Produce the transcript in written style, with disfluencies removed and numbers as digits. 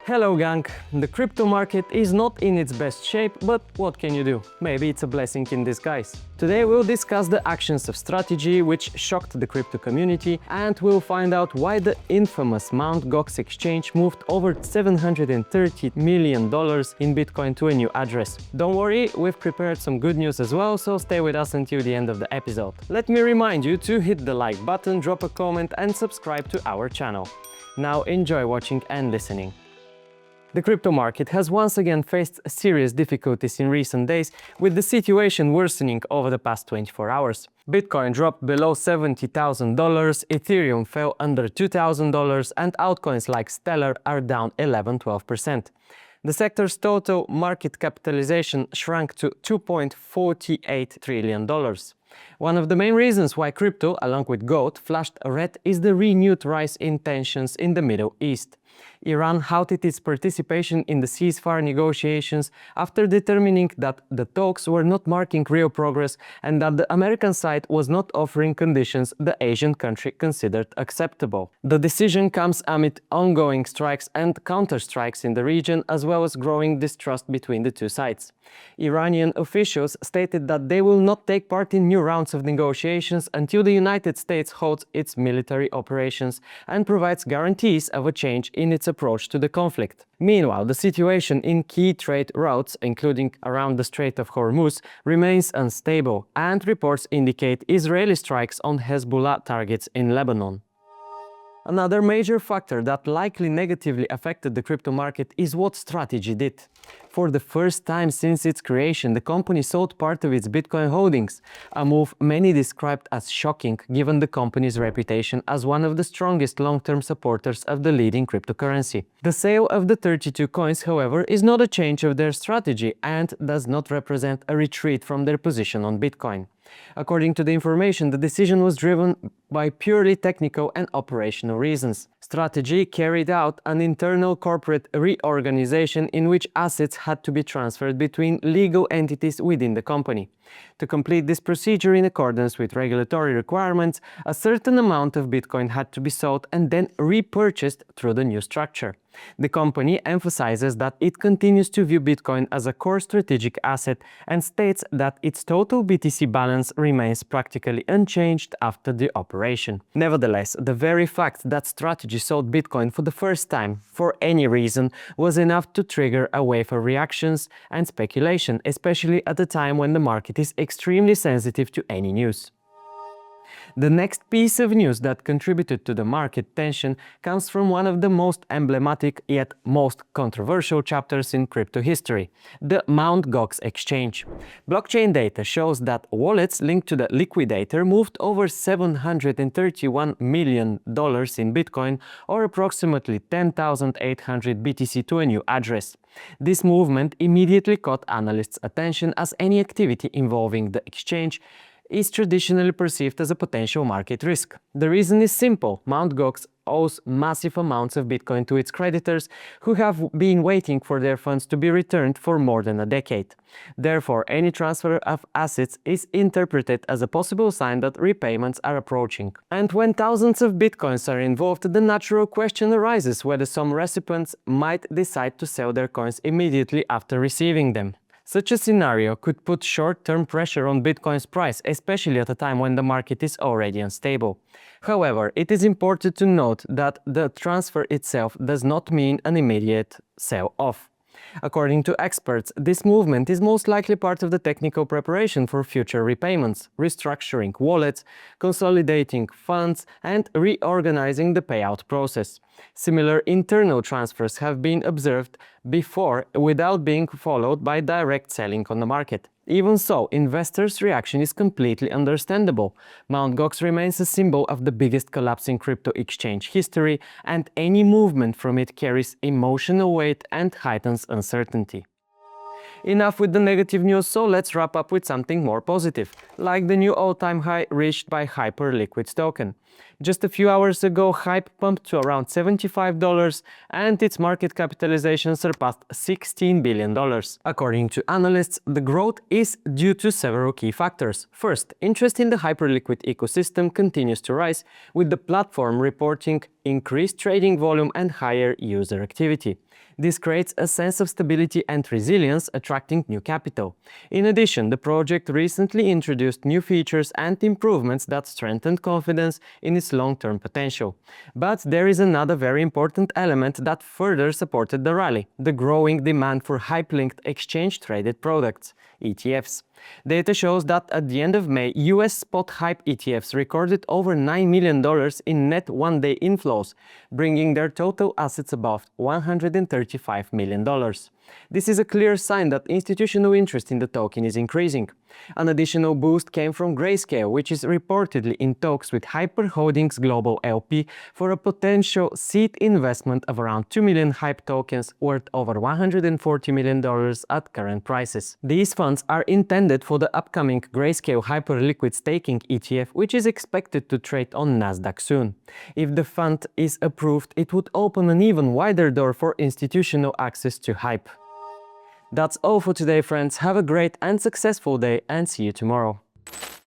Hello gang! The crypto market is not in its best shape, but what can you do? Maybe it's a blessing in disguise. Today we'll discuss the actions of strategy which shocked the crypto community, and we'll find out why the infamous Mt. Gox exchange moved over $730 million in Bitcoin to a new address. Don't worry, we've prepared some good news as well, so stay with us until the end of the episode. Let me remind you to hit the like button, drop a comment and subscribe to our channel. Now enjoy watching and listening. The crypto market has once again faced serious difficulties in recent days, with the situation worsening over the past 24 hours. Bitcoin dropped below $70,000, Ethereum fell under $2,000, and altcoins like Stellar are down 11–12%. The sector's total market capitalization shrank to $2.48 trillion. One of the main reasons why crypto, along with gold, flashed red is the renewed rise in tensions in the Middle East. Iran halted its participation in the ceasefire negotiations after determining that the talks were not marking real progress and that the American side was not offering conditions the Asian country considered acceptable. The decision comes amid ongoing strikes and counter-strikes in the region, as well as growing distrust between the two sides. Iranian officials stated that they will not take part in new rounds of negotiations until the United States halts its military operations and provides guarantees of a change in its approach to the conflict. Meanwhile, the situation in key trade routes, including around the Strait of Hormuz, remains unstable, and reports indicate Israeli strikes on Hezbollah targets in Lebanon. Another major factor that likely negatively affected the crypto market is what strategy did. For the first time since its creation, the company sold part of its Bitcoin holdings, a move many described as shocking given the company's reputation as one of the strongest long-term supporters of the leading cryptocurrency. The sale of the 32 coins, however, is not a change of their strategy and does not represent a retreat from their position on Bitcoin. According to the information, the decision was driven by purely technical and operational reasons. Strategy carried out an internal corporate reorganization in which assets had to be transferred between legal entities within the company. To complete this procedure in accordance with regulatory requirements, a certain amount of Bitcoin had to be sold and then repurchased through the new structure. The company emphasizes that it continues to view Bitcoin as a core strategic asset and states that its total BTC balance remains practically unchanged after the operation. Nevertheless, the very fact that strategy sold Bitcoin for the first time, for any reason, was enough to trigger a wave of reactions and speculation, especially at a time when the market is extremely sensitive to any news. The next piece of news that contributed to the market tension comes from one of the most emblematic yet most controversial chapters in crypto history, the Mt. Gox exchange. Blockchain data shows that wallets linked to the liquidator moved over $731 million in Bitcoin, or approximately 10,800 BTC, to a new address. This movement immediately caught analysts' attention, as any activity involving the exchange is traditionally perceived as a potential market risk. The reason is simple: Mt. Gox owes massive amounts of Bitcoin to its creditors, who have been waiting for their funds to be returned for more than a decade. Therefore, any transfer of assets is interpreted as a possible sign that repayments are approaching. And when thousands of Bitcoins are involved, the natural question arises whether some recipients might decide to sell their coins immediately after receiving them. Such a scenario could put short-term pressure on Bitcoin's price, especially at a time when the market is already unstable. However, it is important to note that the transfer itself does not mean an immediate sell-off. According to experts, this movement is most likely part of the technical preparation for future repayments, restructuring wallets, consolidating funds, and reorganizing the payout process. Similar internal transfers have been observed before without being followed by direct selling on the market. Even so, investors' reaction is completely understandable. Mt. Gox remains a symbol of the biggest collapse in crypto exchange history, and any movement from it carries emotional weight and heightens uncertainty. Enough with the negative news, so let's wrap up with something more positive, like the new all-time high reached by HYPERLIQUID's token. Just a few hours ago, HYPE pumped to around $75 and its market capitalization surpassed $16 billion. According to analysts, the growth is due to several key factors. First, interest in the HYPERLIQUID ecosystem continues to rise, with the platform reporting increased trading volume and higher user activity. This creates a sense of stability and resilience, attracting new capital. In addition, the project recently introduced new features and improvements that strengthened confidence in its long-term potential. But there is another very important element that further supported the rally: the growing demand for hype-linked exchange-traded products, ETFs. Data shows that at the end of May, US spot hype ETFs recorded over $9 million in net one-day inflows, bringing their total assets above $135 million. This is a clear sign that institutional interest in the token is increasing. An additional boost came from Grayscale, which is reportedly in talks with Hyper Holdings Global LP for a potential seed investment of around 2 million hype tokens worth over $140 million at current prices. These funds are intended for the upcoming Grayscale HYPERLIQUID staking ETF, which is expected to trade on Nasdaq soon. If the fund is approved, it would open an even wider door for institutional access to hype. That's all for today, friends. Have a great and successful day, and see you tomorrow.